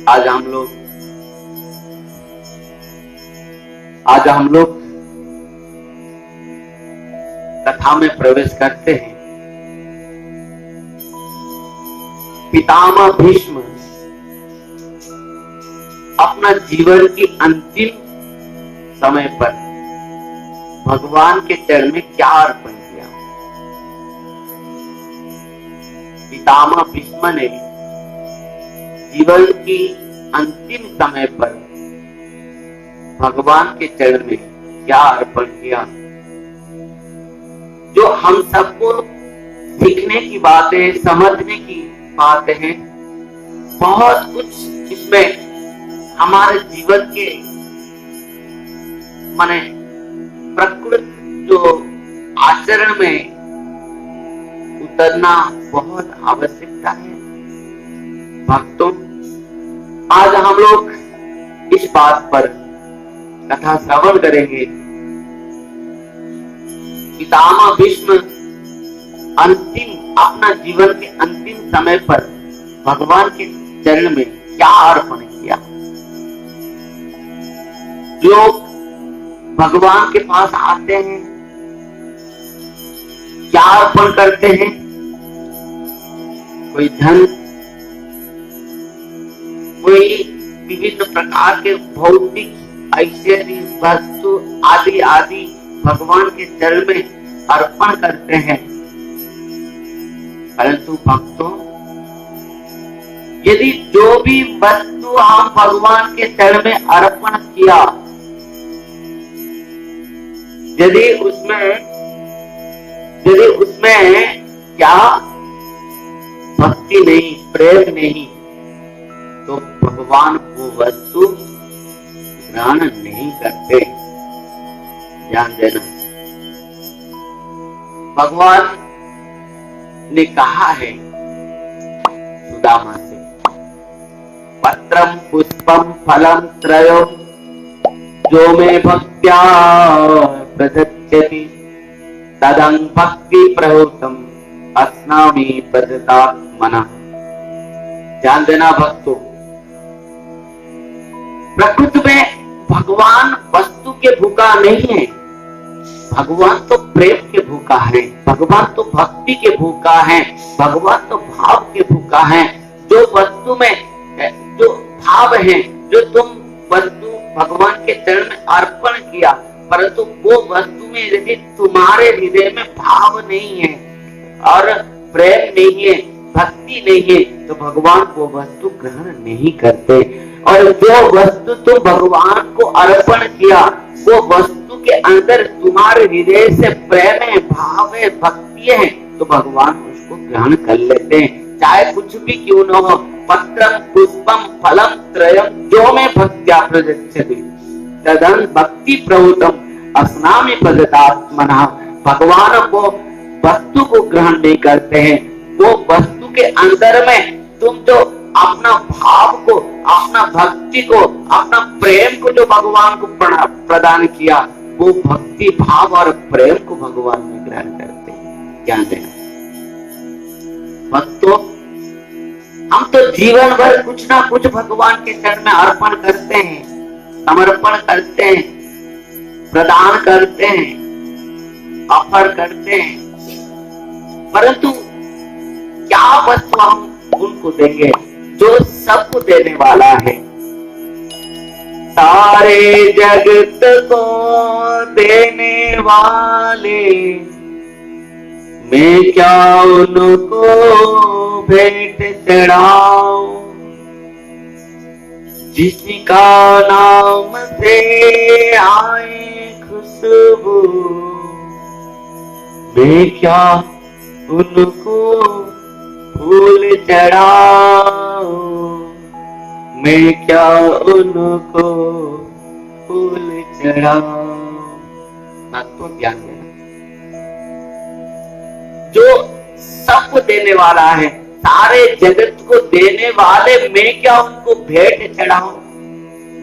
आज हम लोग कथा में प्रवेश करते हैं। पितामह भीष्म अपना जीवन की अंतिम समय पर भगवान के चरण में क्या अर्पण किया। पितामह भीष्म ने जीवन की अंतिम समय पर भगवान के चरण में क्या अर्पण किया, जो हम सबको सीखने की बातें, समझने की बातें हैं। बहुत कुछ इसमें हमारे जीवन के माने प्रकृति जो आचरण में उतरना बहुत आवश्यकता है। भक्तों, आज हम लोग इस बात पर कथा श्रवण करेंगे। पितामह भीष्म अपना जीवन के अंतिम समय पर भगवान के चरण में क्या अर्पण किया। लोग भगवान के पास आते हैं, क्या अर्पण करते हैं? कोई धन, कोई विभिन्न प्रकार के भौतिक ऐश्वर्य, वस्तु आदि आदि भगवान के चरण में अर्पण करते हैं। परंतु भक्तों, यदि जो भी वस्तु हम भगवान के चरण में अर्पण किया, यदि उसमें क्या भक्ति नहीं, प्रेम नहीं, तो भगवान वो वस्तु ग्रहण नहीं करते। ध्यान देना। भगवान ने कहा है सुदामा से, पत्रम पुष्पम फलम त्रयो जो में भक्त्या प्रदच्यति तदं भक्ति प्रहुतम अस्नामि प्रदतात्मना। ध्यान देना भक्तों, प्रकृति में भगवान वस्तु के भूखा नहीं है। भगवान तो प्रेम के भूखा है, भगवान तो भक्ति के भूखा है, भगवान तो भाव के भूखा है। जो वस्तु में जो भाव है, जो तुम वस्तु भगवान के चरण में अर्पण किया, परंतु वो वस्तु में यदि तुम्हारे हृदय में भाव नहीं है और प्रेम नहीं है, भक्ति नहीं है, तो भगवान वो वस्तु ग्रहण नहीं करते। और जो वस्तु तुम भगवान को अर्पण किया, वो वस्तु के अंदर तुम्हारे हृदय से प्रेम है, भाव है, भक्ति है, तो भगवान उसको ग्रहण कर लेते हैं, चाहे कुछ भी क्यों न हो। पत्रम पुष्पम फलम त्रयम जो में भक्त्या प्रदच्यते तदं भक्ति प्रहुतम अस्नामि प्रदतात्मना। भगवान वो वस्तु को ग्रहण नहीं करते हैं। वो वस्तु के अंदर में तुम जो अपना भाव को, अपना भक्ति को, अपना प्रेम को जो भगवान को प्रदान किया, वो भक्ति भाव और प्रेम को भगवान में ग्रहण करते हैं। ध्यान देना भक्तों, हम तो जीवन भर कुछ ना कुछ भगवान के चरण में अर्पण करते हैं, समर्पण करते हैं, प्रदान करते हैं, ऑफर करते हैं, परंतु क्या वस्तु हम उनको देंगे जो सबको देने वाला है। सारे जगत को देने वाले, मैं क्या उनको भेंट चढ़ाऊं। जिसका नाम से आए खुशबू, मैं क्या उनको फूल चढ़ाऊं, मैं क्या उनको फूल चढ़ाऊं। तो ध्यान देना, जो सबको देने वाला है, सारे जगत को देने वाले, मैं क्या उनको भेंट चढ़ाऊं।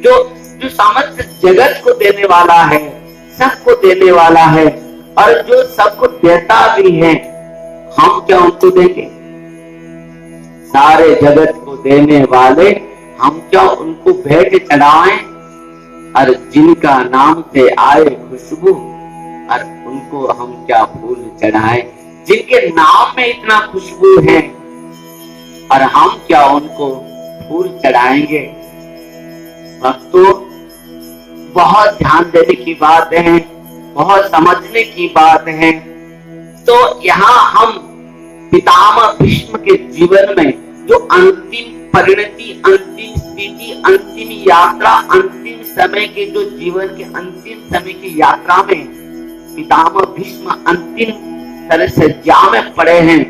जो समस्त जगत को देने वाला है, सबको देने वाला है, और जो सबको देता भी है, हम क्या उनको देंगे? सारे जगत को देने वाले हम क्या उनको भेंट चढ़ाएं, और जिनका नाम से आए खुशबू, और उनको हम क्या फूल चढ़ाएं, जिनके नाम में इतना खुशबू है और हम क्या उनको फूल चढ़ाएंगे। भक्तों, बहुत ध्यान देने की बात है, बहुत समझने की बात है। तो यहाँ हम पितामह भीष्म के जीवन में जो अंतिम परिणति, अंतिम स्थिति, अंतिम यात्रा, अंतिम समय के जो जीवन के अंतिम समय की यात्रा में पितामह भीष्म अंतिम तरह से सज्जा में पड़े हैं।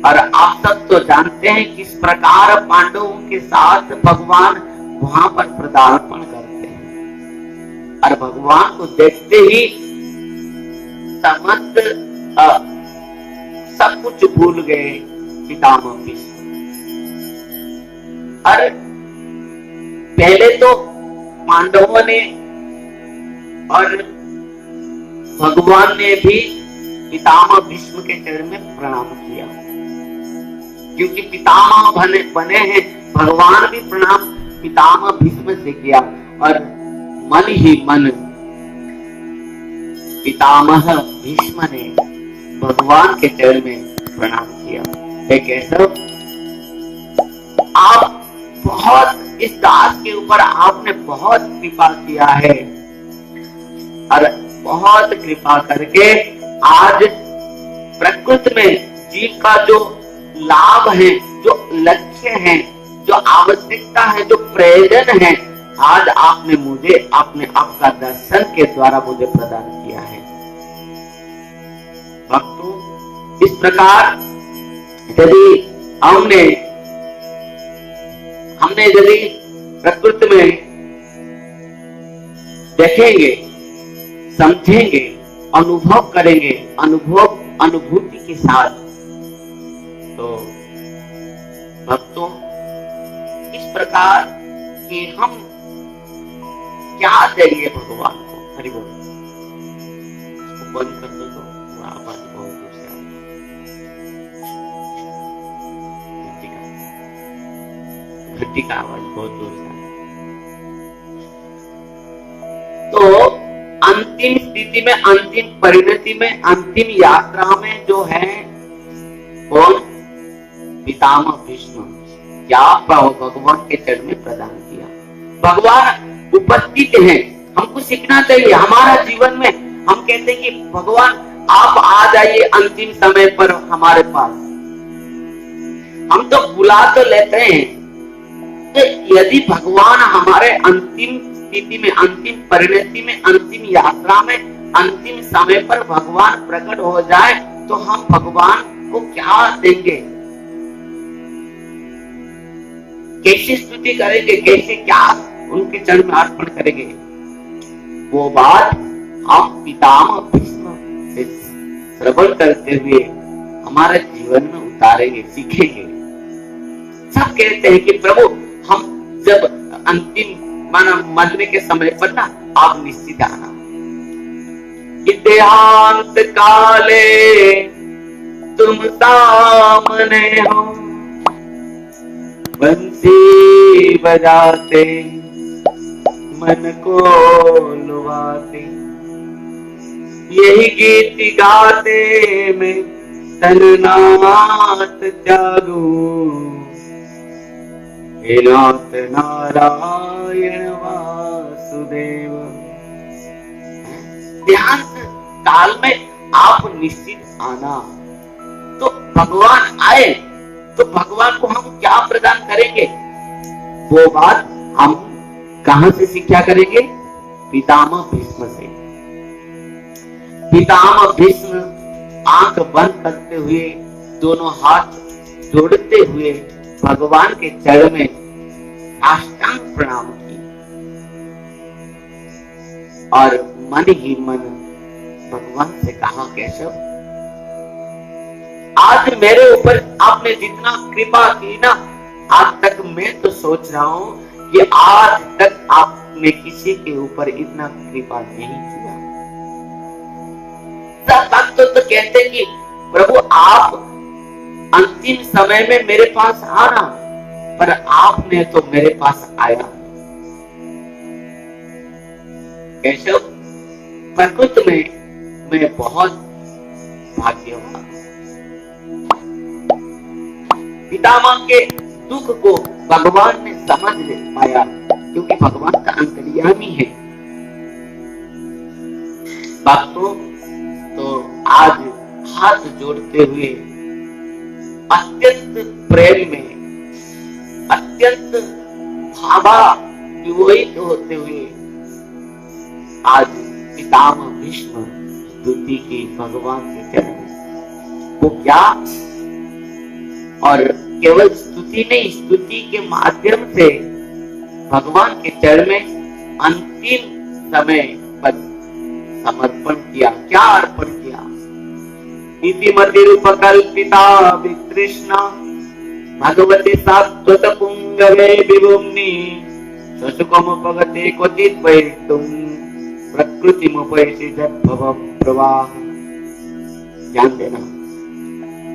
और आप सब तो जानते हैं किस प्रकार पांडवों के साथ भगवान वहां पर पदार्पण करते हैं, और भगवान को देखते ही समस्त सब कुछ भूल गए पितामह भीष्म। और पहले तो पांडवों ने और भगवान ने भी पितामह भीष्म के चरण में प्रणाम किया, क्योंकि पितामह बने हैं। भगवान भी प्रणाम पितामह भीष्म से किया, और मन ही मन पितामह भीष्म ने भगवान के चरण में प्रणाम किया। हे केशव, आप बहुत इस दास के ऊपर आपने बहुत कृपा किया है, और बहुत कृपा करके आज प्रकृति में जीव का जो लाभ है, जो लक्ष्य है, जो आवश्यकता है, जो प्रयोजन है, आज आपने मुझे अपने आपका दर्शन के द्वारा मुझे प्रदान किया है। भक्तों, इस प्रकार यदि हमने यदि प्रकृति में देखेंगे, समझेंगे, अनुभव करेंगे, अनुभूति के साथ, तो भक्तों इस प्रकार कि हम क्या देंगे भगवान को। हरि बोल। इसको बंद कर दो, तो आवाज बहुत दूर से आ रही है, घंटी का आवाज बहुत दूर से आ रही है। तो अंतिम स्थिति में, अंतिम परिणति में, अंतिम यात्रा में जो है कौन? पितामह भीष्म। क्या भगवान के चरण में प्रदान किया। भगवान उपस्थित हैं, हमको सीखना चाहिए। हमारा जीवन में हम कहते हैं कि भगवान आप आ जाइए अंतिम समय पर हमारे पास। हम तो बुला तो लेते हैं, तो यदि भगवान हमारे अंतिम स्थिति में, अंतिम परिणति में, अंतिम यात्रा में, अंतिम समय पर भगवान प्रकट हो जाए, तो हम भगवान को क्या देंगे, कैसे स्तुति करेंगे, कैसे क्या उनके चरण में अर्पण करेंगे। वो बात हम पितामह भीष्म से श्रवण करते हुए हमारे जीवन में उतारेंगे, सीखेंगे। सब कहते हैं कि प्रभु हम जब अंतिम मरने के समय पर ना आप निश्चित आना। देहांत काले तुम सामने हो, बंसी बजाते मन को लुभाते, यही गीत गाते मैं तन्नाथ त्यागूं, हे नाथ नारायण वासुदेव। ध्यान काल में आप निश्चित आना। तो भगवान आए तो भगवान को हम क्या प्रदान करेंगे, वो बात हम कहां से शिक्षा करेंगे? पितामह भीष्म से। पितामह भीष्म आंख बंद करते हुए, दोनों हाथ जोड़ते हुए भगवान के चरण में साष्टांग प्रणाम की, और मन ही मन भगवान से कहा, केशव आज मेरे ऊपर आपने जितना कृपा की ना, आज तक मैं तो सोच रहा हूं कि आज तक आपने किसी के ऊपर इतना कृपा नहीं किया। सब भक्त तो कहते कि प्रभु आप अंतिम समय में मेरे पास आना, पर आपने तो मेरे पास आया। केशव, प्रकृति में मैं बहुत भाग्यवान। पितामह के दुख को भगवान ने समझ पाया, क्योंकि भगवान का अंतर्यामी है। भक्तों, तो आज हाथ जोड़ते हुए अत्यंत प्रेम में, अत्यंत भावा विवोहित होते हुए आज पितामह भीष्म स्तुति की भगवान के चरण में। वो क्या, और केवल स्तुति नहीं, स्तुति के माध्यम से भगवान के चरण में अंतिम समय पर समर्पण किया। क्या अर्पण किया? इतिमति रूपकल्पिता वितृष्णा भगवती सात्वत पुंगवे विभुम्नि शशुकमुपगते क्वचित् वैतुं प्रकृतिमुपैषि जद्भवं प्रवाह। ध्यान देना,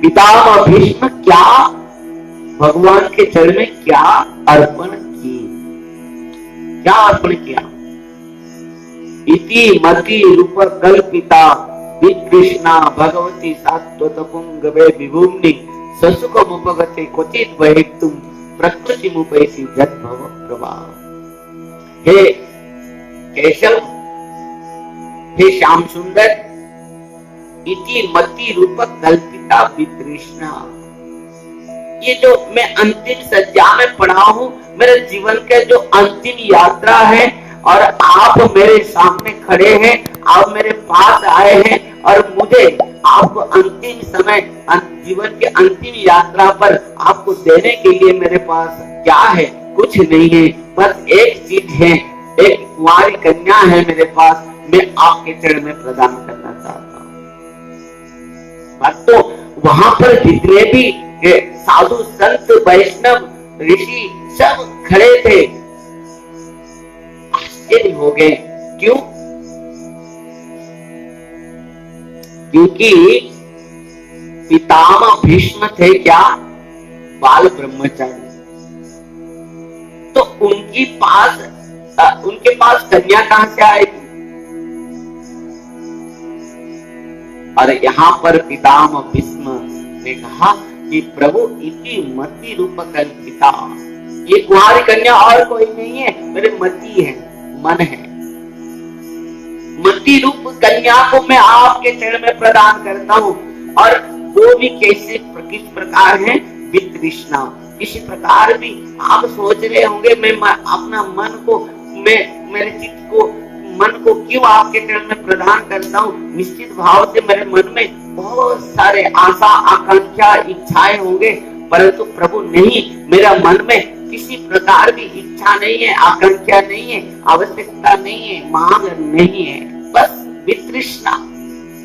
पितामह भीष्म क्या भगवान के चरण में क्या अर्पण की, क्या अर्पण किया? इति मति रूप कल्पिता विकृष्णा भगवती सात्वत पुंगवे विभुम्नि ससुकमुपगते क्वचित् वैतुं प्रकृतिमुपैषि जद्भव प्रवाह। हे केशव, हे श्याम सुंदर, इति मति रूप कल्पिता वितृष्णा, ये जो मैं अंतिम सज्जा में पड़ा हूँ, मेरे जीवन के जो अंतिम यात्रा है, और आप मेरे सामने खड़े हैं, आप मेरे पास आए हैं, और मुझे आपको अंतिम समय, जीवन के अंतिम यात्रा पर आपको देने के लिए मेरे पास क्या है? कुछ नहीं है, बस एक चीज है, एक कुंवारी कन्या है मेरे पास, मैं आपके चरण में प्रदान करना चाहता हूँ। तो वहां पर जितने भी साधु संत वैष्णव ऋषि सब खड़े थे, आश्चर्य हो गए। क्यों? क्योंकि पितामह भीष्म थे क्या? बाल ब्रह्मचारी। तो उनके पास कन्या कहां से आएगी? और यहाँ पर पितामह भीष्म ने कहा कि प्रभु इति मति रूप कल्पिता, ये कुंवारी कन्या और कोई नहीं है, मेरे मति है, मन है। मति रूप कन्या को मैं आपके चरण में प्रदान करता हूँ, और वो भी कैसे, किस प्रकार है? वितृष्णा। किसी प्रकार भी आप सोच रहे होंगे, मैं अपना मन को, मैं मेरे चित्त को, मन को क्यों आपके चरण में प्रदान करता हूँ? निश्चित भाव से मेरे मन में बहुत सारे आशा, आकांक्षा, इच्छाएं होंगे, परंतु प्रभु नहीं, मेरा मन में किसी प्रकार की इच्छा नहीं है, आकांक्षा नहीं है, आवश्यकता नहीं है, मांग नहीं है, बस वितृष्णा,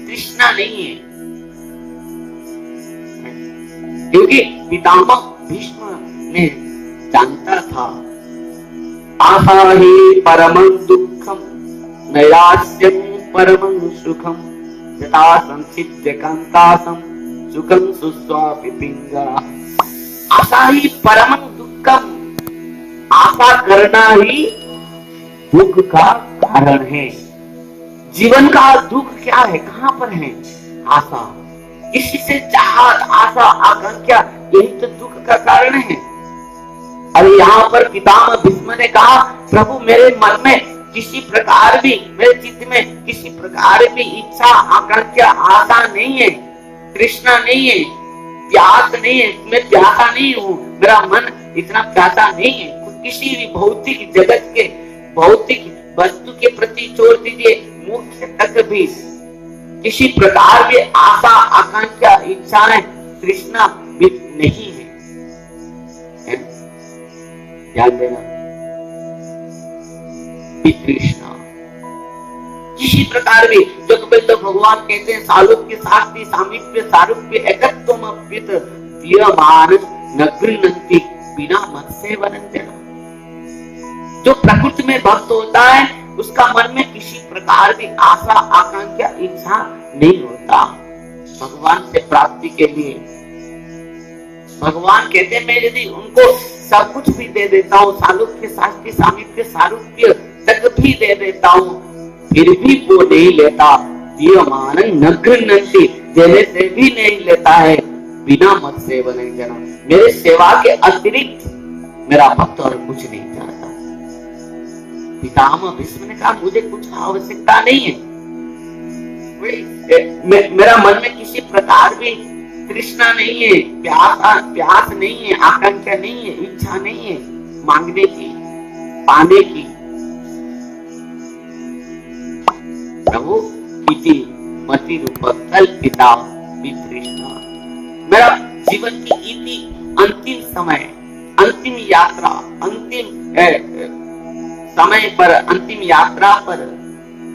तृष्णा नहीं है। क्योंकि पितामह भीष्म ने जानता था, आशा ही परमं दुःखम नैराश्यं परमं सुखम यथा संचित्य कांतासं सुखं सुस्वापि पिंगा। आशा ही परमं दुःखम, आशा करना ही दुख का कारण है। जीवन का दुख क्या है? कहां पर है? आशा। किसी से चाहत, आशा, आकांक्षा, यही तो दुख का कारण है। और यहाँ पर पितामह भीष्म ने कहा, प्रभु मेरे मन में किसी प्रकार भी, मेरे चित्त में किसी प्रकार भी इच्छा, आकांक्षा, आशा नहीं है, तृष्णा नहीं है, प्यास नहीं है, मैं प्यासा नहीं हूँ, मेरा मन इतना प्यासा नहीं है। किसी भी भौतिक जगत के, भौतिक वस्तु के प्रति छोड़ दीजिए, मुख्य तक भी किसी प्रकार की आशा, आकांक्षा, इच्छाएं, तृष्णा भी नहीं है। ध्यान देना, तृष्णा किसी प्रकार भी, जो तो भगवान कहते हैं, सालोक्य शास्त्री सामीप्य सारूप्य एकत्वम अप्युत तीयमान न गृह्णन्ति बिना मत से वनन्त्यना। जो प्रकृति में भक्त होता है, उसका मन में किसी प्रकार की आशा, आकांक्षा, इच्छा नहीं होता। भगवान से प्राप्ति के लिए भगवान कहते हैं, मैं यदि उनको सब कुछ भी दे देता हूँ, सालुक्य साष्टी सामीप्य सारूप्य तक भी दे देता हूँ, फिर भी वो नहीं लेता। दीयमान न गृह्णन्ति, देने से भी नहीं लेता है। बिना मत सेवन जना, मेरे सेवा के अतिरिक्त मेरा भक्त और कुछ नहीं चाहता। पितामह भीष्म ने कहा मुझे कुछ आवश्यकता नहीं है, मेरा मन में किसी प्रकार भी तृष्णा नहीं है, प्यास नहीं है, आकांक्षा नहीं है, इच्छा नहीं है मांगने की, पाने की। प्रभु इति मति रूप कल्पिता वितृष्णा, मेरा जीवन की इति अंतिम समय, अंतिम यात्रा, अंतिम समय पर, अंतिम यात्रा पर,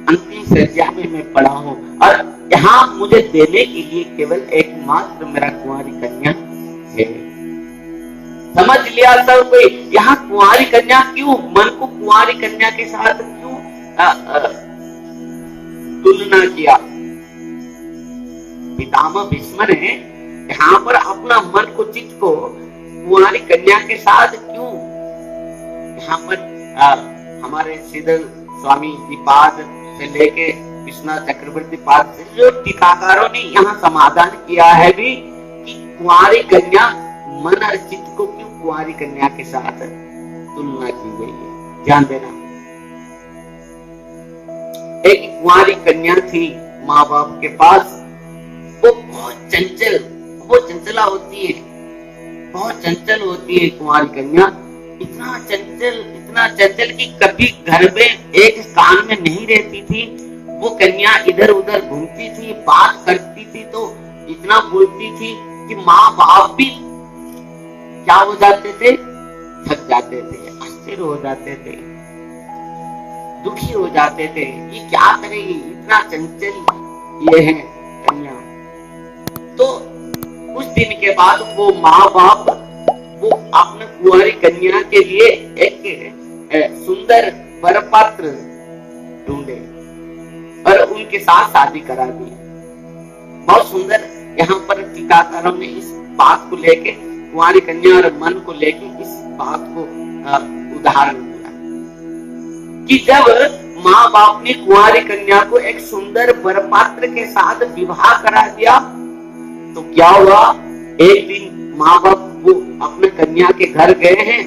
अंतिम सज्जा में मैं पड़ा हूँ और यहाँ मुझे देने के लिए केवल एकमात्र मेरा कुंवारी कन्या है। समझ लिया सब कोई? यहाँ कुंवारी कन्या क्यों, मन को कुंवारी कन्या के साथ क्यों तुलना किया? पितामह भीष्म ने यहाँ पर अपना मन को, चित्त को कुंवारी कन्या के साथ क्यों, यहाँ पर हमारे श्रीधर स्वामी दीपाद से लेके विश्वनाथ चक्रवर्ती पाद से जो टीकाकारों ने यहाँ समाधान किया है भी कि कुंवारी कन्या, मन और चित्त को क्यों कुंवारी कन्या के साथ तुलना की गई है। ध्यान देना, एक कुंवारी कन्या थी माँ बाप के पास, वो बहुत चंचल, वो चंचला होती है, बहुत चंचल होती है कुंवारी कन्या। इतना चंचल कि कभी घर में एक स्थान में नहीं रहती थी। वो कन्या इधर उधर घूमती थी, बात करती थी तो इतना बोलती थी कि माँ बाप भी क्या हो जाते थे, थक जाते थे, अस्थिर हो जाते थे, दुखी हो जाते थे। ये क्या करेगी, इतना चंचल ये है कन्या। तो कुछ दिन के बाद वो माँ बाप वो अपने कुंवारी कन्या के लिए एक सुंदर वर पात्र ढूंढे और उनके साथ शादी करा दी। बहुत सुंदर, यहाँ पर टीकाकारों ने इस बात को लेके, कुंवारी कन्या और मन को लेके इस बात को उदाहरण दिया कि जब माँ बाप ने कुंवारी कन्या को एक सुंदर वर पात्र के साथ विवाह करा दिया तो क्या हुआ, एक दिन माँ बाप वो अपने कन्या के घर गए हैं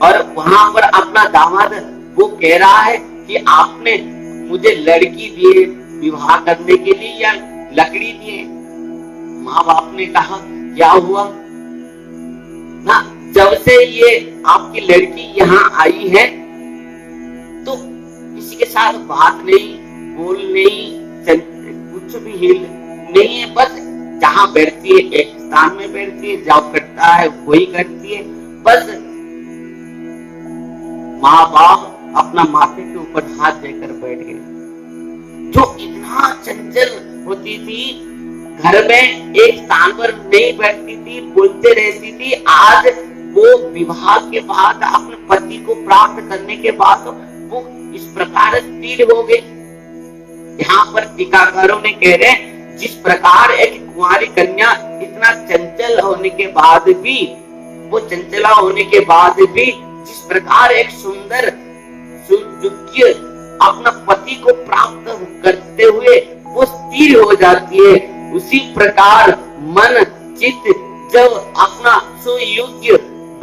और वहां पर अपना दामाद वो कह रहा है कि आपने मुझे लड़की दिए विवाह करने के लिए या लकड़ी दिए। माँ बाप ने कहा क्या हुआ ना, जब से ये आपकी लड़की यहाँ आई है तो किसी के साथ बात नहीं, बोल नहीं, कुछ भी हिल नहीं है, बस जहाँ बैठती है एक स्थान में बैठती है, जहाँ करता है वही करती है। बस माँ बाप अपना माथे के ऊपर हाथ देकर बैठ गए। जो इतना चंचल होती थी, घर में एक स्थान पर नहीं बैठती थी, बोलते रहती थी, आज वो विवाह के बाद अपने पति को प्राप्त करने के बाद वो इस प्रकार स्थिर हो गए। यहाँ पर टीकाकारों ने कह रहे जिस प्रकार एक कुंवारी कन्या इतना चंचल होने के बाद भी, वो चंचला होने के बाद भी जिस प्रकार एक सुंदर सुयोग्य अपना पति को प्राप्त करते हुए वो स्थिर हो जाती है, उसी प्रकार मन चित्त जब अपना सुयोग्य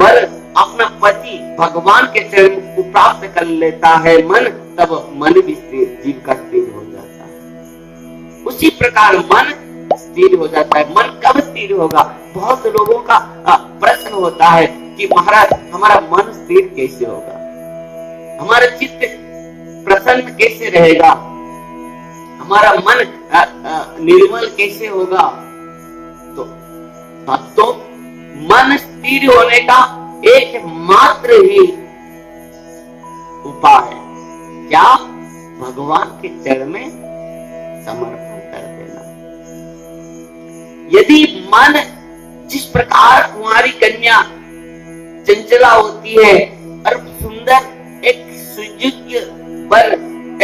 वर अपना पति भगवान के चरण को प्राप्त कर लेता है मन, तब मन भी स्थिर, जीव का स्थिर हो जाता है। उसी प्रकार मन स्थिर हो जाता है। मन कब स्थिर होगा? बहुत लोगों का प्रश्न होता है कि महाराज हमारा मन स्थिर कैसे होगा, हमारा चित्त प्रसन्न कैसे रहेगा, हमारा मन निर्मल कैसे होगा? तो भक्तों, मन स्थिर होने का एक मात्र ही उपाय है, क्या? भगवान के चरण में समर्पण कर देना। यदि मन जिस प्रकार कुंवारी कन्या चंचला होती है और सुंदर एक सुयोग्य वर,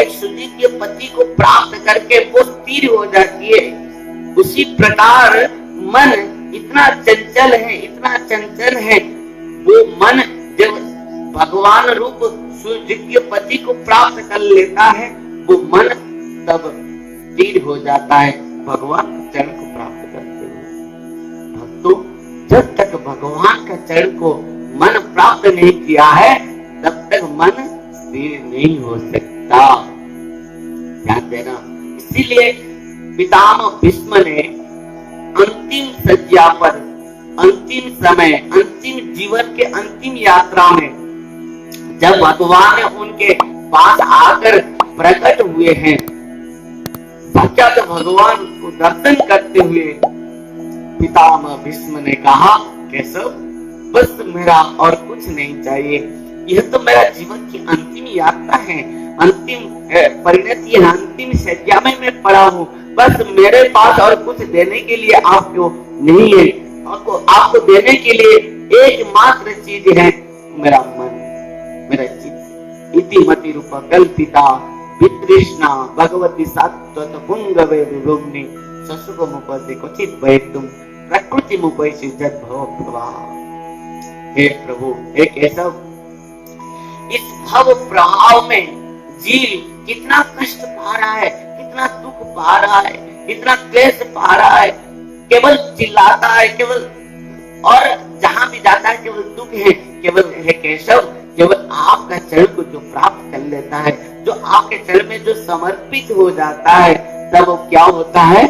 एक सुयोग्य पति को प्राप्त करके वो स्थिर हो जाती है, उसी प्रकार मन इतना चंचल है, इतना चंचल है वो मन जब भगवान रूप सूर्य पति को प्राप्त कर लेता है, वो मन तब स्थिर हो जाता है भगवान के चरण को प्राप्त करते हुए। भक्तों, जब तक भगवान का चरण को मन प्राप्त नहीं किया है, तब तक मन स्थिर नहीं हो सकता। ध्यान देना। इसीलिए पितामह भीष्म ने अंतिम सज्जा पर, अंतिम समय, अंतिम जीवन के अंतिम यात्रा में जब भगवान उनके पास आकर प्रकट हुए हैं, साक्षात भगवान को दर्शन करते हुए पितामह भीष्म ने कहा, केशव, बस मेरा और कुछ नहीं चाहिए, यह तो मेरा जीवन की अंतिम यात्रा है, अंतिम परिणति है, अंतिम सज्जा में मैं पड़ा हूँ, बस मेरे पास और कुछ देने के लिए आपको नहीं है, आपको देने के लिए एकमात्र चीज है मेरा मन, मेरा चित्त। इति मति रूप कल्पिता वितृष्णा भगवती सात्वत पुंगवे विभुम्नि ससुगमुपदे क्वचित वैतुम प्रकृति मुपैसि जद भव प्रवाह। हे प्रभु, हे केशव, इस भव प्रवाह में जीव कितना कष्ट पा रहा है, कितना दुख पा रहा है, कितना क्लेश पा रहा है, केवल चिल्लाता है, केवल, और जहां भी जाता है केवल दुख है। केवल हे केशव, केवल आपका चरण को जो प्राप्त कर लेता है, जो आपके चरण में जो समर्पित हो जाता है, तब वो क्या होता है,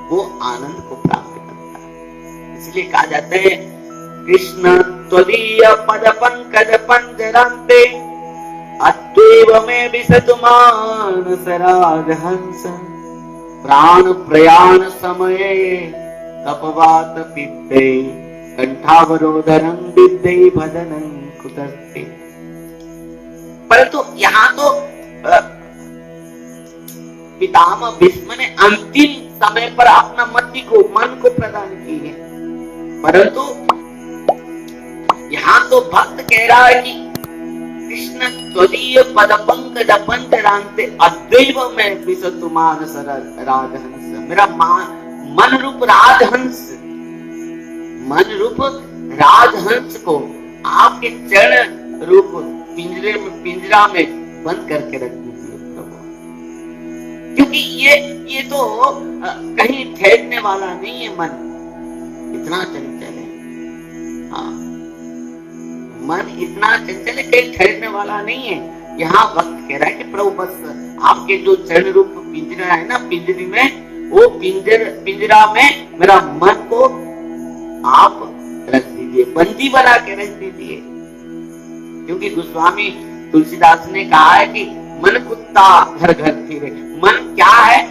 वो आनंद को प्राप्त करता है। इसलिए कहा जाता है, कृष्ण त्वदीय पद पंकज पंजरांते अद्वैव में विसतु मानस राजहंस प्राण प्रयाण समये तपवात पित्ते कंठावरोधरं विद्ये भजनं कुतस्ते। परंतु यहाँ तो पितामह भीष्म ने अंतिम समय पर अपना मन को प्रदान की है, परंतु यहाँ तो भक्त कह रहा है कि कृष्ण त्वदीय पद पंकज पंजरांते अद्वैव में विसतु मानस राजहंस। मेरा मन रूप राजहंस, मन रूप राजहंस को आपके चरण रूप पिंजरा में बंद करके रख दीजिए प्रभु, क्योंकि ये तो कहीं ठहरने वाला नहीं है। मन इतना चंचल है, हाँ, मन इतना चंचल है, कहीं ठहरने वाला नहीं है। यहाँ वक्त कह रहा है कि प्रभु बस आपके जो चरण रूप पिंजरा है ना, पिंजरी में, वो पिंजरा में मेरा मन को आप रख दीजिए, बंदी बना के रख दीजिए। क्योंकि गोस्वामी तुलसीदास ने कहा है कि मन कुत्ता घर घर फिरे। मन क्या है?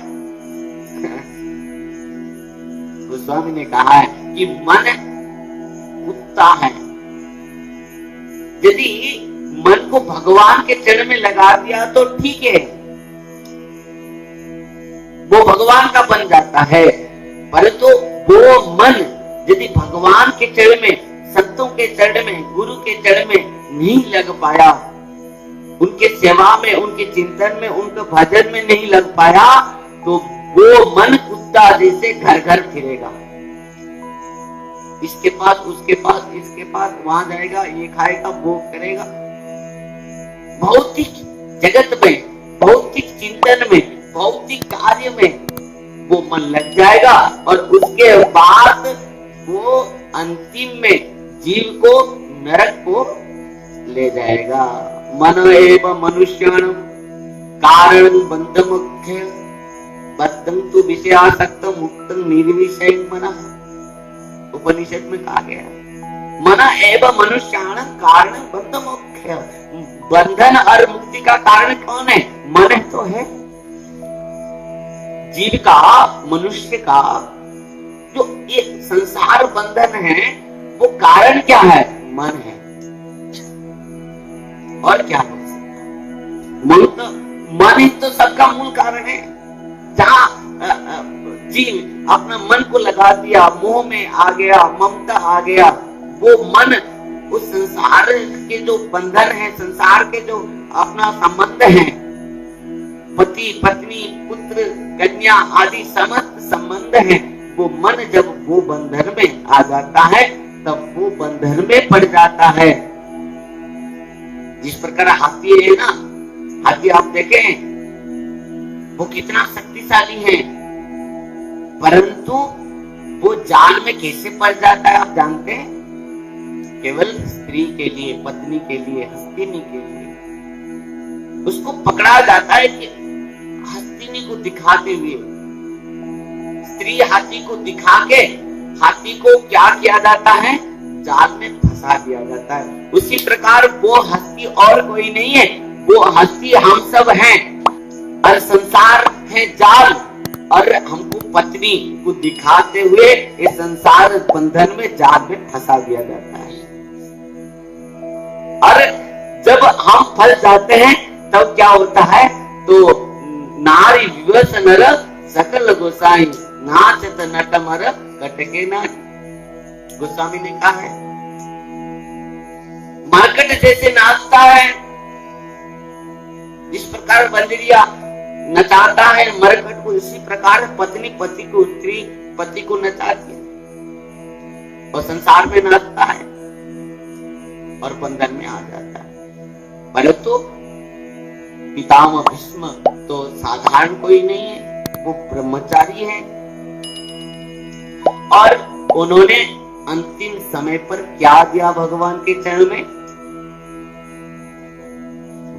गोस्वामी ने कहा है कि मन कुत्ता है। यदि मन को भगवान के चरण में लगा दिया तो ठीक है, वो भगवान का बन जाता है, परंतु वो मन यदि भगवान के चरण में, संतों के चरण में, गुरु के चरण में नहीं लग पाया, उनके सेवा में, उनके चिंतन में, उनके भजन में नहीं लग पाया, तो वो मन कुत्ता जैसे घर घर फिरेगा, इसके पास उसके पास, इसके पास वहां जाएगा, ये खाएगा, वो करेगा। भौतिक जगत में, भौतिक चिंतन में, भौतिक कार्य में वो मन लग जाएगा, और उसके बाद वो अंतिम में जीव को नरक को ले जाएगा। मन एव मनुष्यण कारण बंध मुख्य बद्धं तु विषयासक्त मुक्त निर्विषय मन। उपनिषद में कहा गया, मन एव मनुष्यण कारण बंध मुख्य। बंधन और मुक्ति का कारण कौन है? मन तो है। जीव का, मनुष्य का जो एक संसार बंधन है, वो कारण क्या है? मन है। और क्या हो सकता? मन ही तो सबका मूल कारण है। जहां जीव अपना मन को लगा दिया, मोह में आ गया, ममता आ गया, वो मन उस संसार के जो बंधन है, संसार के जो अपना संबंध है, पति पत्नी पुत्र कन्या आदि समस्त संबंध है, वो मन जब वो बंधन में आ जाता है, तब वो बंधन में पड़ जाता है। जिस प्रकार हाथी है ना, हाथी आप देखें वो कितना शक्तिशाली है, परंतु वो जाल में कैसे पड़ जाता है आप जानते हैं? केवल स्त्री के लिए, पत्नी के लिए, हस्तिनी के लिए उसको पकड़ा जाता है कि हस्तिनी को दिखाते हुए स्त्री हाथी को दिखा के हाथी को क्या किया जाता है? जाल में फंसा दिया जाता है। उसी प्रकार वो हस्ती और कोई नहीं है, वो हस्ती हम सब हैं और संसार है जाल, और हमको पत्नी को दिखाते हुए इस संसार बंधन में जाल में फंसा दिया जाता है। और जब हम फंस जाते हैं तब क्या होता है? तो नारी विवश नर सकल गोसाई नाचत नटमर कटके नाच। गोस्वामी ने कहा है मरकट जैसे नाचता है, जिस प्रकार बंदरिया नचाता है मरकट को, इसी प्रकार पत्नी पति को, स्त्री पति को नचाती है और संसार में नाचता है और बंधन में आ जाता है। परंतु पितामह भीष्म तो साधारण कोई नहीं है, वो ब्रह्मचारी है और उन्होंने अंतिम समय पर क्या दिया भगवान के चरण में?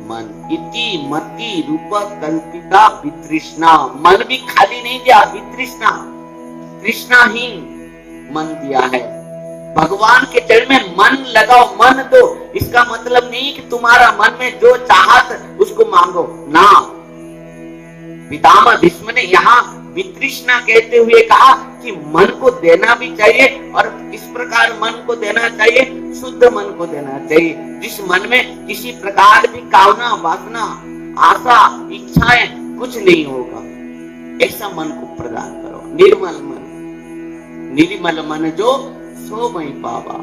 मन इति मति रूप कल्पिता वितृष्णा। मन भी खाली नहीं दिया, वितृष्णा तृष्णाहीन मन दिया है। भगवान के चरण में मन लगाओ, मन दो। इसका मतलब नहीं कि तुम्हारा मन में जो चाहत उसको मांगो ना। पितामह भीष्म ने यहाँ वितृष्णा कहते हुए कहा कि मन को देना भी चाहिए, और इस प्रकार मन को देना चाहिए, शुद्ध मन को देना चाहिए, जिस मन में किसी प्रकार की कामना, वासना, आशा, इच्छाएं कुछ नहीं होगा। ऐसा मन को प्रदान करो, निर्मल मन। निर्मल मन जो सो मई पावा,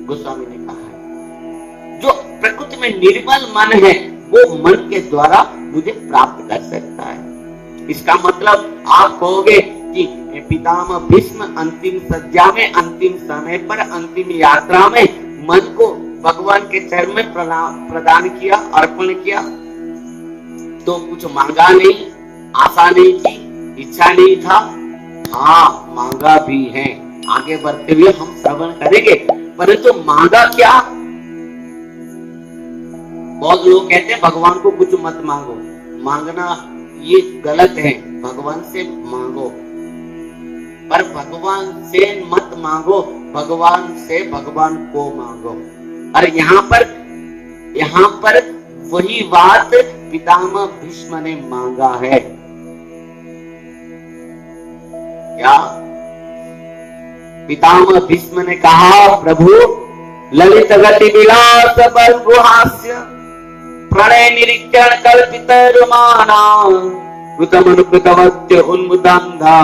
गोस्वामी ने कहा है। जो प्रकृति में निर्मल मन है वो मन के द्वारा मुझे प्राप्त कर सकता है। इसका मतलब आप कहोगे कि पितामह भीष्म अंतिम सज्जा में, अंतिम समय पर, अंतिम यात्रा में मन को भगवान के चरण में प्रदान किया, अर्पण किया, तो कुछ मांगा नहीं, आशा नहीं थी, इच्छा नहीं था। हाँ, मांगा भी है, आगे बढ़ते हुए हम श्रवण करेंगे। परंतु मांगा क्या? बहुत लोग कहते हैं भगवान को कुछ मत मांगो। मांगना ये गलत है, भगवान से मांगो, पर भगवान से मत मांगो, भगवान से भगवान को मांगो। और यहाँ पर वही बात पितामह भीष्म ने मांगा है। क्या? पितामह भीष्म ने कहा, प्रभु ललित गति विलास बलगुहास्य प्रणय निरीक्षण कल्पित रुमाना कृतमनुकृतवत्य उन्मुदांधा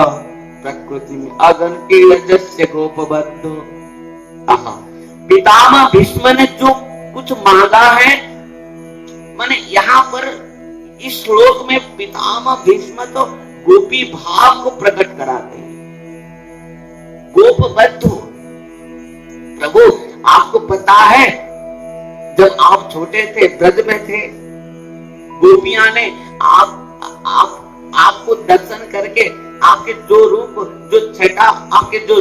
प्रकृति में अगन के रजस्य गोपबद्धो। पितामह भीष्म ने जो कुछ मांगा है, माने यहाँ पर इस श्लोक में पितामह भीष्म तो गोपी भाव को प्रकट कराते हैं। गोपबद्धो, प्रभु आपको पता है जब आप छोटे थे, ब्रज में थे, गोपियां ने आपको दर्शन करके, आपके जो रूप, जो छटा, आपके जो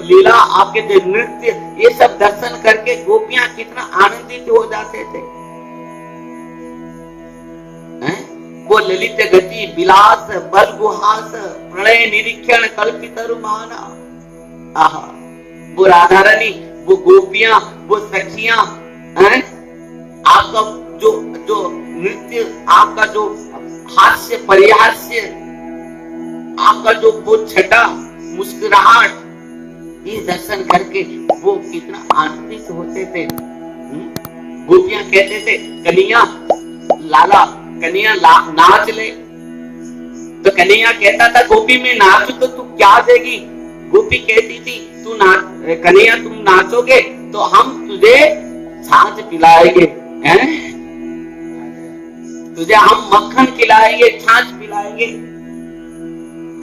लीला, आपके जो नृत्य, ये सब दर्शन करके गोपियां कितना आनंदित हो जाते थे। वो ललित गति विलास बलगुहास प्रणय निरीक्षण कल्पित रुमाना। आहा, वो राधा रानी, वो गोपियां, वो सखियां, आपका जो नृत्य, आपका जो हास्य परिहास्य, आपका जो वो छटा, मुस्कुराहट, ये दर्शन करके वो कितना आनंदित होते थे। गोपियां कहते थे, कन्हैया लाला, कन्हैया नाच ले। तो कन्हैया कहता था, गोपी में नाच तो तू क्या देगी? गोपी कहती थी, तू नाच, कन्हैया तुम नाचोगे तो हम तुझे छाछ पिलाएंगे, तुझे हम मक्खन खिलाएंगे, छाछ पिलाएंगे।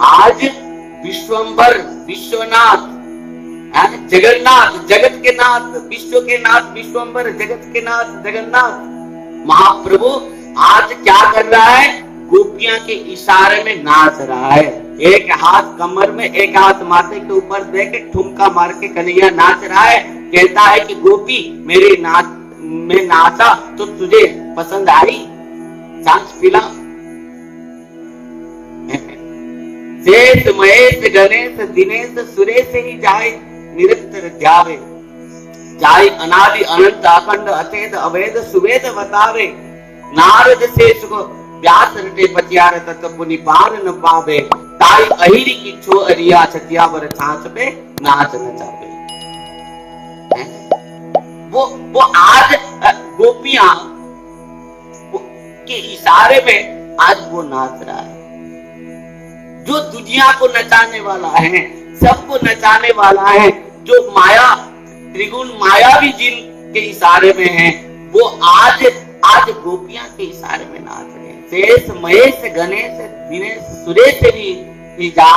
आज विश्वंभर, विश्वनाथ, जगन्नाथ, जगत के नाथ, विश्व के नाथ, विश्वम्बर, जगत के नाथ जगन्नाथ महाप्रभु आज क्या कर रहा है? गोपियां के इशारे में नाच रहा है। एक हाथ कमर में, एक हाथ माथे के ऊपर दे के ठुमका मार के कन्हैया नाच रहा है। कहता है कि गोपी मेरे नाच में नाचा तो तुझे पसंद आई, सांस पिला। शेष महेश गणेश दिनेश सुरेश ही जाए निरंतर ध्यावे, जाए अनादि अनंत अखंड अचेत अवेद सुवेद बतावे। नारद शेष को व्यास रटे पचियार तत्व पुनि पार न पावे, ताई अहिरी की छो अरिया छतिया वर छाछ पे नाच नचावे। वो आज गोपियां के इशारे में आज वो नाच रहा है। जो दुनिया को नचाने वाला है, सबको नचाने वाला है, जो माया त्रिगुण मायावी जिन के इशारे में है, वो आज गोपियां के इशारे में नाच रहे हैं। शेष महेश गणेश दिनेश सुरेश भी जा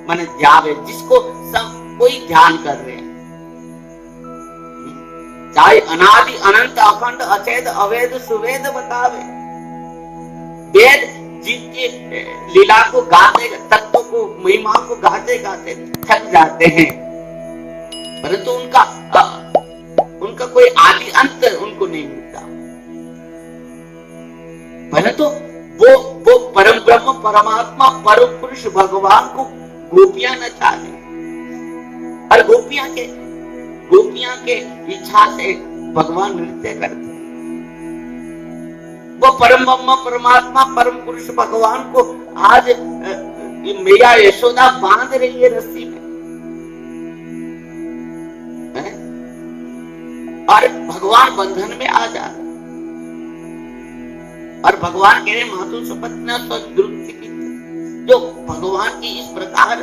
माने जावे, जिसको सब कोई ध्यान कर रहे हैं। चाहे अनादि अनंत अखंड अचेत अवेद सुवेद बतावे। वेद जिनके लीला को गाते, तत्व को, महिमा को गाते गाते थक जाते हैं, परंतु उनका कोई आदि अंत उनको नहीं मिलता। परंतु वो परम ब्रह्म परमात्मा परम पुरुष भगवान को गोपियां नचा ले, और गोपियां के इच्छा से भगवान नृत्य करते। वो परम ब्रह्म परमात्मा परम पुरुष भगवान को आज मैया यशोदा बांध रही है रस्सी में, और भगवान बंधन में आ जा रहे, और भगवान कह रहे मातु सुपत्ना जो भगवान की इस प्रकार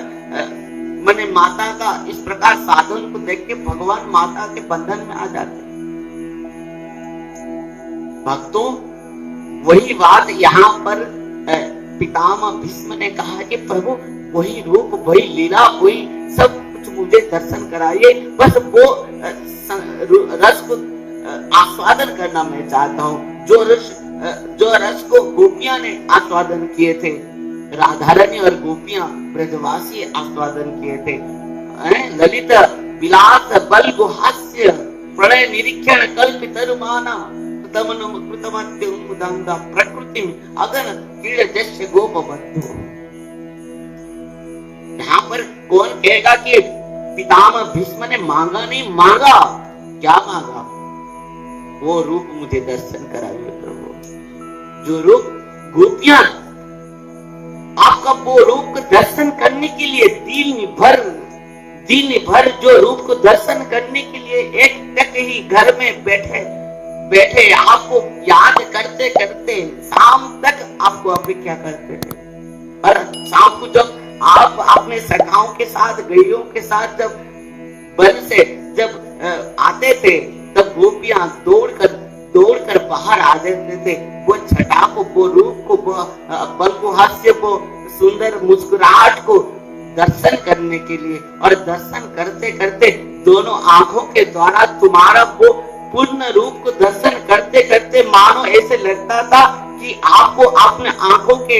मैंने माता का इस प्रकार साधन को देख के भगवान माता के बंधन में आ जाते। भक्तों, वही बात यहाँ पर पितामह भीष्म ने कहा कि प्रभु वही रूप, वही लीला, वही सब कुछ मुझे दर्शन कराइए, बस वो रस को आस्वादन करना मैं चाहता हूँ। जो रस को गोपियां ने आस्वादन किए थे, राधारानी और गोपियां ब्रजवासी आस्वादन किए थे। ललित विलास बल गुहास्य प्रणय निरीक्षण कल्पित रुमाना प्रकृति अगन कीड़ जस्य गोप बंधु। यहाँ पर कौन कहेगा कि पितामह भीष्म ने मांगा नहीं? मांगा, क्या मांगा? वो रूप मुझे दर्शन कराइए प्रभु। जो रूप गोपियां आपका वो रूप को दर्शन करने के लिए दिन भर जो रूप को दर्शन करने के लिए एक तक ही घर में बैठे आपको याद करते करते शाम तक आपको अपेक्षा करते थे। और शाम को जब आप अपने सखाओं के साथ, गैयों के साथ जब वन से जब आते थे, तब गोपियां दौड़कर बाहर आ जाते थे। वो छटा को, वो रूप को, वो बल को, हास्य को, सुंदर मुस्कुराहट को दर्शन करने के लिए, और दर्शन करते करते दोनों आंखों के द्वारा तुम्हारा वो पूर्ण रूप को दर्शन करते करते मानो ऐसे लगता था कि आपको अपने आंखों के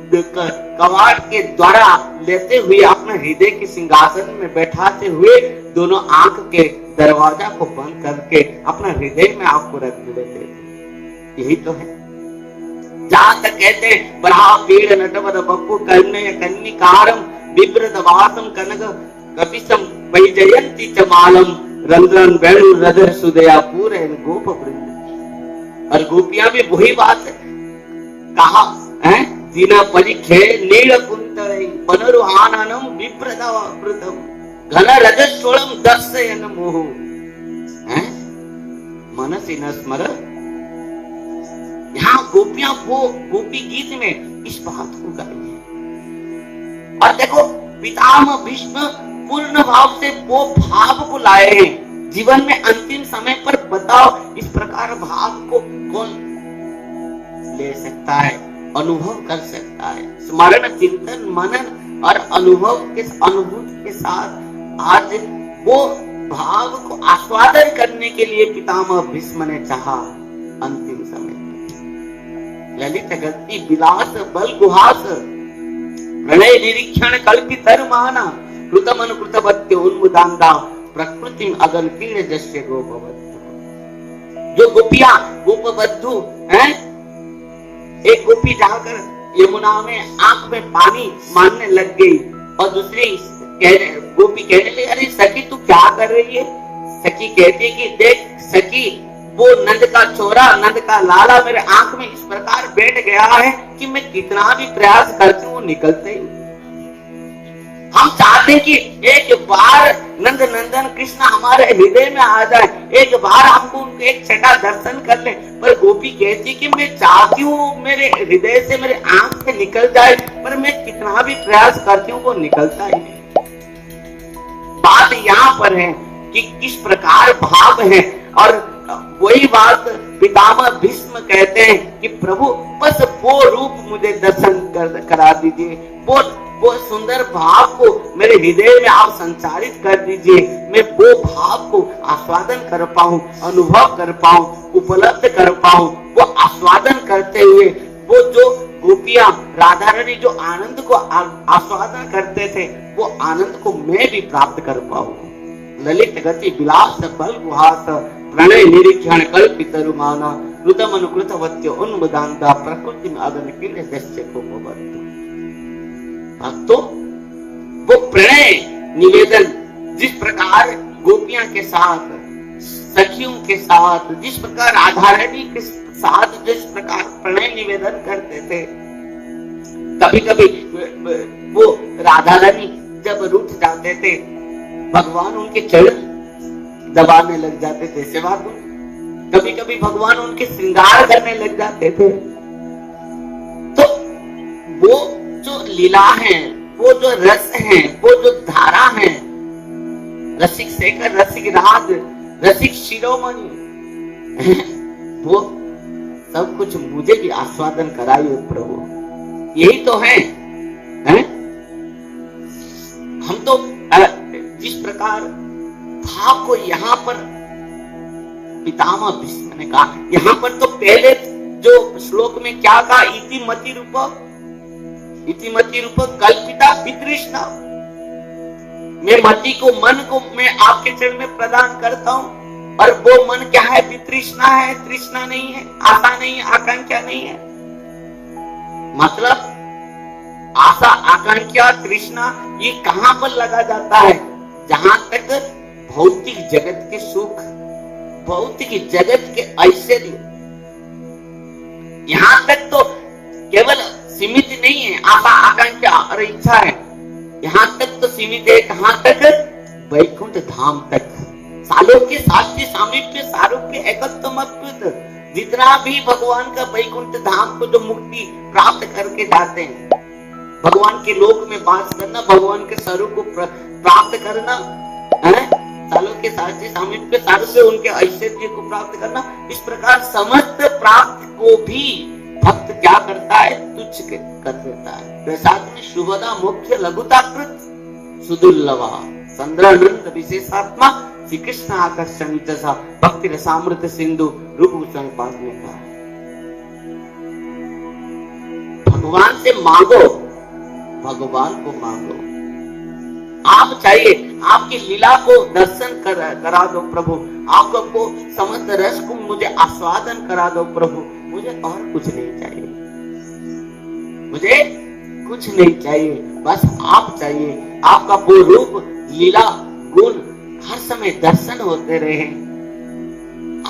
कवाड़ के द्वारा लेते हुए अपने हृदय के सिंहासन में बैठाते हुए दोनों आंख के दरवाजा को बंद करके अपना हृदय में आपको रख लेते थे। यही तो है। जहां तक कहते हैं बड़ा पेड़ नटवर बप्पू कन्या कन्निकारम विव्रत वासम कनक कपिसम वैजयंती चमालम रंध्रन वेणु रधर सुदया पूरे गोप वृंद। और गोपियां भी वही बात है कहा है, दीना परिखे नील कुंतले पनरुहाननम विप्रदावृतम घन रजस्वलम दर्शयन मोह मनसी न स्मर। यहाँ गोपियां वो गोपी गीत में इस बात को गाई है। और देखो पितामह भीष्म पूर्ण भाव से वो भाव को लाए हैं जीवन में। अंतिम समय पर बताओ इस प्रकार भाव को कौन ले सकता है, अनुभव कर सकता है? स्मरण चिंतन मनन और अनुभूति के साथ आज वो भाव को आस्वादन करने के लिए पितामह भीष्म ने चाहा अंतिम समय ललित गति विलास बल गुहास प्रणय निरीक्षण कल्पितर माना कृतम अनुकृतवत्य उन्मुदांदा प्रकृति अगन पीड़ जस्य गोपवधू। जो गोपियां गोपवधू हैं, एक गोपी जाकर यमुना में आंख में पानी मारने लग गई और दूसरी गोपी कहने लगी, अरे सखी तू क्या कर रही है? सखी कहती कि देख सखी, वो नंद का छोरा नंद का लाला मेरे आंख में इस प्रकार बैठ गया है कि मैं कितना भी प्रयास करती हूँ निकलते ही। हम चाहते हैं कि एक बार नंद नंदन कृष्ण हमारे हृदय में आ जाए, एक बार हमको उनको एक छठा दर्शन कर ले, पर गोपी कहती कि मैं चाहती हूँ मेरे हृदय से मेरे आंख से निकल जाए, पर मैं कितना भी प्रयास करती हूँ वो निकलता ही नहीं। बात यहाँ पर है कि किस प्रकार भाव है, और वही बात पितामह भीष्म कहते हैं कि प्रभु बस वो रूप मुझे दर्शन करा दीजिए, वो सुंदर भाव को मेरे हृदय में आप संचारित कर दीजिए, मैं वो भाव को आस्वादन कर पाऊं, अनुभव कर पाऊं, उपलब्ध कर पाऊं। वो आस्वादन करते हुए वो जो गोपियां राधा रानी जो आनंद को आस्वादन करते थे, वो आनंद को मैं भी प्राप्त कर पाऊं। ललित गति विलास बल गुहास प्रणय निरीक्षण कल्पितर माना कृतम अनुकृतवत्य उन्मुदांता प्रकृति में अगन पीड़ दस्य गोपवधू। भक्तों, वो प्रणय निवेदन जिस प्रकार गोपियां के साथ, सखियों के साथ, जिस प्रकार राधा रानी के साथ जिस प्रकार प्रणय निवेदन करते थे, कभी कभी वो राधा रानी जब रूठ जाते थे, भगवान उनके चरण दबाने लग जाते थे, सेवा को कभी कभी भगवान उनके श्रृंगार करने लग जाते थे। तो वो जो लीला है, वो जो रस है, वो जो धारा है, रसिक शेखर, रसिक राज, रसिक शिरोमणि, वो सब कुछ मुझे भी आस्वादन कराइए प्रभु। यही तो है, हम तो जिस प्रकार भाव को यहाँ पर पितामह भीष्म ने कहा, यहाँ पर तो पहले जो श्लोक में क्या कहा, इति मति रूप कल्पिता वितृष्णा, मैं मति को, मन को मैं आपके चरण में प्रदान करता हूँ, और वो मन क्या है? वितृष्णा है, तृष्णा नहीं है, आशा नहीं है, आकांक्षा नहीं है। मतलब आशा, आकांक्षा, तृष्णा ये कहां पर लगा जाता है? जहां तक भौतिक जगत के सुख, भौतिक जगत के ऐश्वर्य, यहां तक तो केवल सीमित नहीं है। आशा, आकांक्षा और इच्छा है, यहां तक तो सीमित है। कहां तक? वैकुंठ धाम तक। सालों के साक्षी सामीप्य सारूप्य एकत्वमत्व, जितना भी भगवान का वैकुंठ धाम को जो मुक्ति प्राप्त करके जाते हैं, भगवान के लोक में वास करना, भगवान के स्वरूप को प्राप्त करना, सालों के साक्षी सामीप्य सारूप्य उनके ऐश्वर्य को प्राप्त करना, इस प्रकार समस्त प्राप्त को भी भक्त क्या करता है? तुच्छ कर देता है। प्रसाद में शुभदा मुख्य लघुताकृत सुदुर्लभा चंद्रानंद विशेषात्मा श्री कृष्ण आकर्षण जैसा भक्ति रसामृत सिंधु रूप गोस्वामी पास में कहा। भगवान से मांगो, भगवान को मांगो। आप चाहिए आपकी लीला को दर्शन करा दो प्रभु, आपको समस्त रस को मुझे आस्वादन करा दो प्रभु, मुझे और कुछ नहीं चाहिए, मुझे कुछ नहीं चाहिए, बस आप चाहिए। आपका वो रूप, लीला, गुण हर समय दर्शन होते रहे,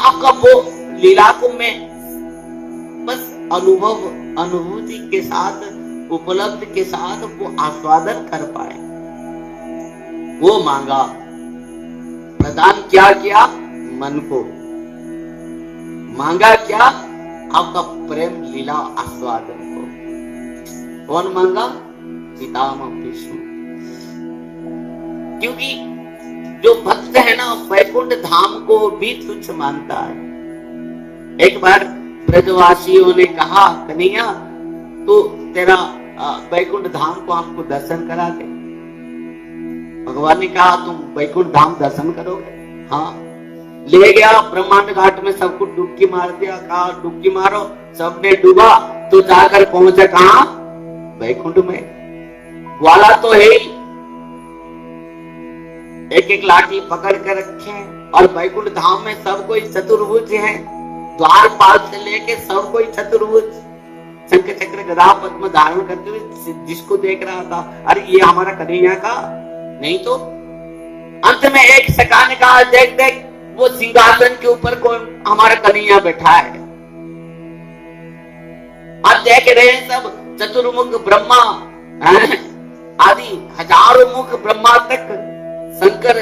आपका वो लीला को मैं बस अनुभूति के साथ, उपलब्ध के साथ वो आस्वादन कर पाए, वो मांगा। प्रदान क्या किया? मन को मांगा, क्या? आपका प्रेम लीला आस्वादन को। कौन मांगा? पितामह भीष्म। क्योंकि जो भक्त है ना, वैकुंठ धाम को भी तुच्छ मानता है। एक बार ब्रजवासियों ने कहा, कन्हैया तो तेरा वैकुंठ धाम को हमको दर्शन करा दे। भगवान ने कहा तुम वैकुंठ धाम दर्शन करोगे? हाँ। ले गया ब्रह्मांड घाट में, सबको डुबकी मार दिया, कहा डुबकी मारो, सबने डूबा तो जाकर पहुंचे कहा? वैकुंठ में। ग्वाला तो है ही, एक एक लाठी पकड़ कर रखे हैं, और वैकुंठ धाम में सब कोई चतुर्भुज है, द्वारपाल से लेके सब कोई चतुर्भुज, शंख चक्र गदा पद्म धारण करते हुए जिसको देख रहा था, अरे ये हमारा कन्हैया का नहीं तो। अंत में एक सखा ने कहा देख देख वो सिंहासन के ऊपर कौन हमारा कन्हैया बैठा है। आप देख रहे हैं सब चतुर्मुख ब्रह्मा आदि हजारों मुख ब्रह्मा तक, शंकर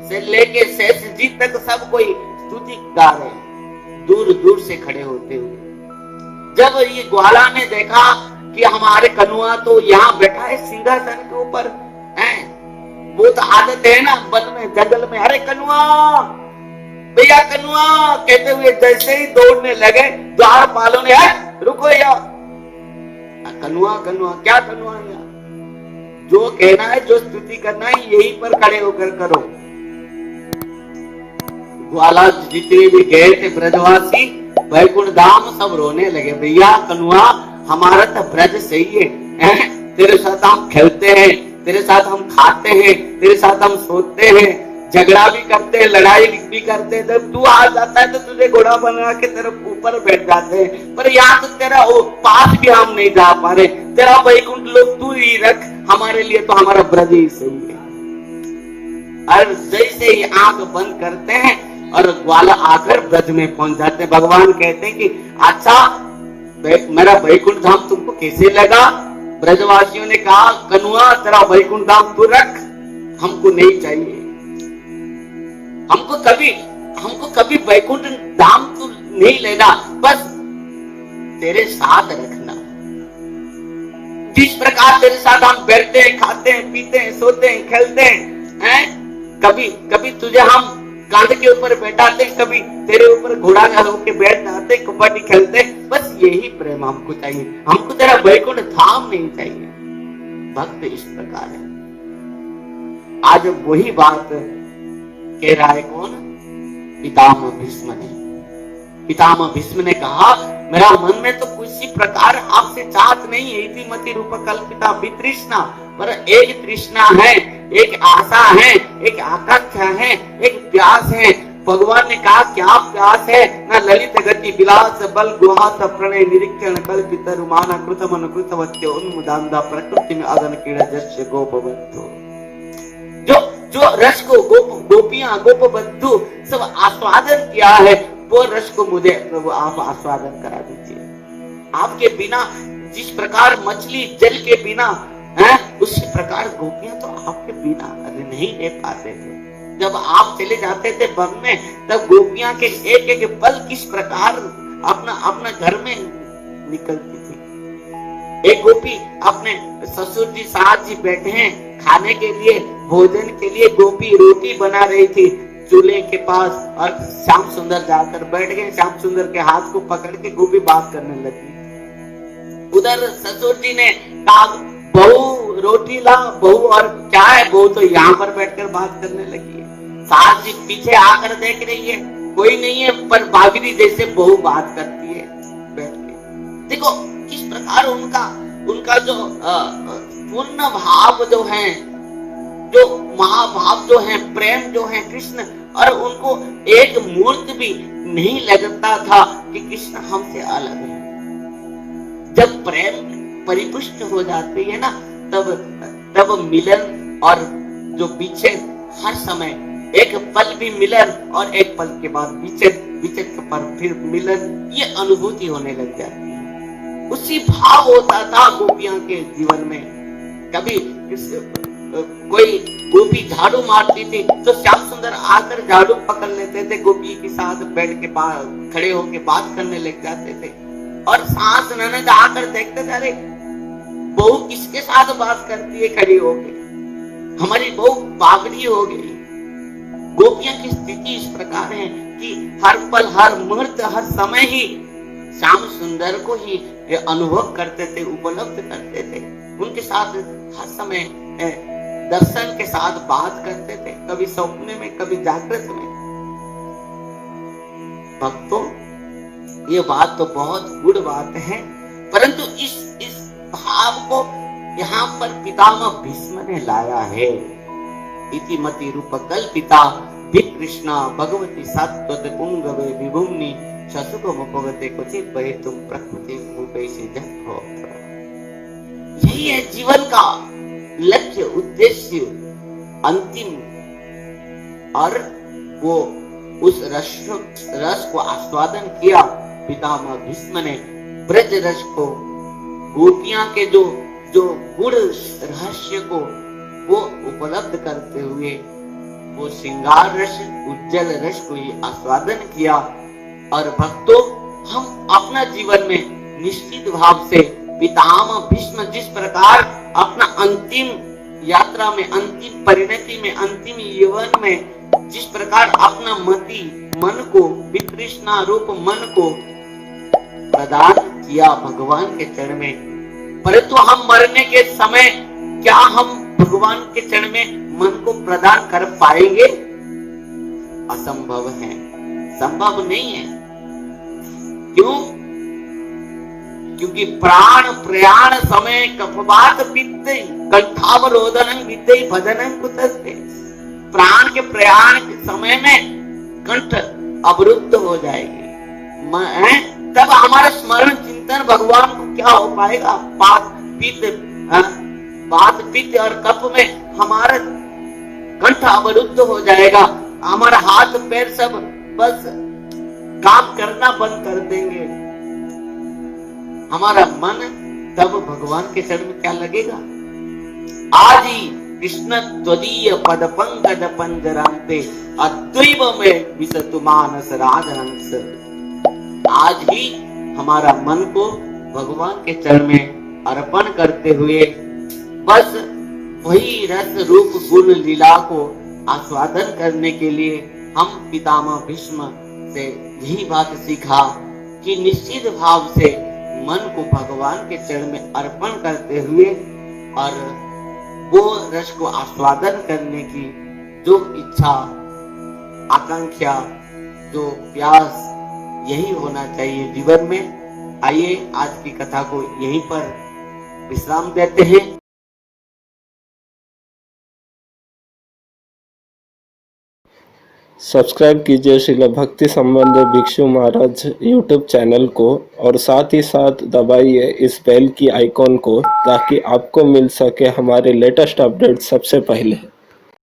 से लेके शेष जी तक सब कोई स्तुति गा रहे हैं, दूर दूर से खड़े होते हुए। जब ये ग्वाला ने देखा कि हमारे कन्हैया तो यहाँ बैठा है सिंहासन के ऊपर, वो तो आदत है ना वन में जंगल में, अरे कन्हैया भैया कन्हैया कहते हुए जैसे ही दौड़ने लगे, द्वारपालों ने रुको यार, कन्हैया कन्हैया क्या कन्हैया, जो कहना है जो स्तुति करना है यहीं पर खड़े होकर करो। ग्वाला जितने भी गए थे ब्रजवासी वैकुंठ धाम सब रोने लगे, भैया कन्हैया हमारा तो ब्रज सही है, तेरे साथ हम खेलते हैं, तेरे साथ हम खाते हैं, तेरे साथ हम सोते हैं, झगड़ा भी करते हैं, लड़ाई भी करते हैं, जब तू आ जाता है तो तुझे घोड़ा बना के तेरे ऊपर बैठ जाते हैं, पर यहाँ तो तेरा पास भी हम नहीं जा पा रहे, तेरा वैकुंठ लोग तू ही रख, हमारे लिए तो हमारा ब्रज ही सही है। और जैसे ही आंख बंद करते हैं और ग्वाला आकर ब्रज में पहुंच जाते हैं, भगवान कहते हैं कि अच्छा मेरा वैकुंठ धाम तुमको कैसे लगा? ब्रजवासियों ने कहा कन्हैया तेरा वैकुंठ धाम तू रख, हमको नहीं चाहिए, हमको कभी वैकुंठ धाम तू नहीं लेना, बस तेरे साथ रखना। जिस प्रकार तेरे साथ हम बैठते हैं, खाते हैं, पीते हैं, सोते हैं, खेलते हैं, कभी तुझे हम कांधे के ऊपर बैठाते, कभी तेरे ऊपर घोड़ा होके बैठ जाते, कबड्डी खेलते, बस यही प्रेम हमको चाहिए, हमको तेरा वैकुंठ धाम नहीं चाहिए। भक्त इस प्रकार है। आज वही बात कह रहा है कौन? पितामह भीष्म ने। पितामह भीष्म ने कहा मेरा मन में तो किसी प्रकार आपसे चाहत नहीं है, इति मति रूप कल्पिता वितृष्णा, पर एक तृष्णा है, एक आशा है, एक आकांक्षा है, एक प्यास है। भगवान ने कहा क्या प्यास है? न ललित गति विलास बल गुहात प्रणय निरीक्षण कल्पित रुमान कृतम अनुकृतवत्य उन्मुदांदा प्रकृति में अगन कीड़ा जस्य गोपबद्धो। जो रस को गोपियां गोपबद्धु सब आस्वादन किया है, वो रस को मुझे प्रभु आप आस्वादन करा दीजिए। आपके बिना जिस प्रकार मछली जल के बिना है, उसी प्रकार गोपियां तो आपके बिना नहीं रह पाते थे। जब आप चले जाते थे वन में, तब गोपियां के एक एक पल किस प्रकार अपना घर में निकलती थी। एक गोपी अपने ससुर जी सास जी बैठे हैं खाने के लिए, भोजन के लिए, गोपी रोटी बना रही थी चूल्हे के पास, और श्याम सुंदर जाकर बैठ गए। श्याम सुंदर के हाथ को पकड़ के गोपी बात करने लगी। उधर ससुर जी ने कहा बहू रोटी ला, बहू और क्या है? बहू तो यहाँ पर बैठकर बात करने लगी है। सास जी पीछे आकर देख रही है, कोई नहीं है, पर भाभी जैसे बहू बात करती है बैठ के। देखो किस प्रकार उनका जो पूर्ण भाव जो है, जो महाभाव जो है, प्रेम जो है कृष्ण, और उनको एक मुहूर्त भी नहीं लगता था कि कृष्ण हमसे अलग है। जब प्रेम परिपुष्ट हो जाती है ना, तब मिलन और जो विच्छेद, हर समय एक पल भी मिलन और एक पल के बाद विच्छेद पर फिर मिलन, ये अनुभूति होने लग जाती है। उसी भाव होता था गोपियां के जीवन में। कभी कोई गोपी झाड़ू मारती थी तो श्याम सुंदर आकर झाड़ू पकड़ लेते थे, गोपी के साथ बैठ के खड़े होके बात करने लग जाते थे। और सास ननद आकर देखते थे, अरे बहू किसके साथ बात करती है खड़ी होके, हमारी बहू पागली हो गई। गोपियां की स्थिति इस प्रकार है कि हर पल, हर मुहूर्त, हर समय ही श्याम सुंदर को ही अनुभव करते थे, उपलब्ध करते थे। उनके साथ हर समय दर्शन के साथ बात करते थे, कभी सपने में, कभी जागृत में। भक्तों, ये बात तो बहुत गुड बात है, परंतु इस भाव को यहाँ पर पितामह भीष्म ने लाया है। इतिमति रूप कल्पिता विकृष्णा भगवती सात्वत पुंगवे विभुम्नि शशुक मुपगते क्वचित बहेतुम प्रकृति रूपे से जप हो। यही है जीवन का लक्ष्य, उद्देश्य, अंतिम। और वो उस रस को आस्वादन किया पितामह भीष्म ने। ब्रज रस को, गोपियां के जो गुड़ रहस्य को वो उपलब्ध करते हुए वो श्रृंगार रस, उज्जवल रस को ही आस्वादन किया। और भक्तों, हम अपना जीवन में निश्चित भाव से पितामह भीष्म जिस प्रकार अपना अंतिम यात्रा में, अंतिम परिणति में, अंतिम यौवन में जिस प्रकार अपना मन को, वितृष्णा रूप मन को प्रदान किया भगवान के चरण में, परंतु हम मरने के समय क्या हम भगवान के चरण में मन को प्रदान कर पाएंगे? असंभव है, संभव नहीं है। क्यों? क्योंकि प्राण प्रयाण समय कफवात पित्ते कंठावरोधनं विद्ये भजनं कुतस्ते। प्राण के प्रयाण के समय में कंठ अवरुद्ध हो जाएगी, तब हमारा स्मरण चिंतन भगवान को क्या हो पाएगा? बात पित्त और कफ में हमारा कंठ अवरुद्ध हो जाएगा, हमारा हाथ पैर सब बस काम करना बंद कर देंगे। हमारा मन तब भगवान के चरण में क्या लगेगा? आज ही कृष्ण त्वदीय पद पंकज पंजरांते अद्वैव में विसतु मानस राजहंस। आज ही हमारा मन को भगवान के चरण में अर्पण करते हुए बस वही रस रूप गुण लीला को आस्वादन करने के लिए हम पितामह भीष्म से यही बात सीखा कि निश्चित भाव से मन को भगवान के चरण में अर्पण करते हुए और वो रस को आस्वादन करने की जो इच्छा, आकांक्षा, जो प्यास, यही होना चाहिए जीवन में। आइए आज की कथा को यहीं पर विश्राम देते हैं। सब्सक्राइब कीजिए श्रील भक्ति संबंध भिक्षु महाराज यूट्यूब चैनल को और साथ ही साथ दबाइए इस बेल की आइकॉन को ताकि आपको मिल सके हमारे लेटेस्ट अपडेट सबसे पहले।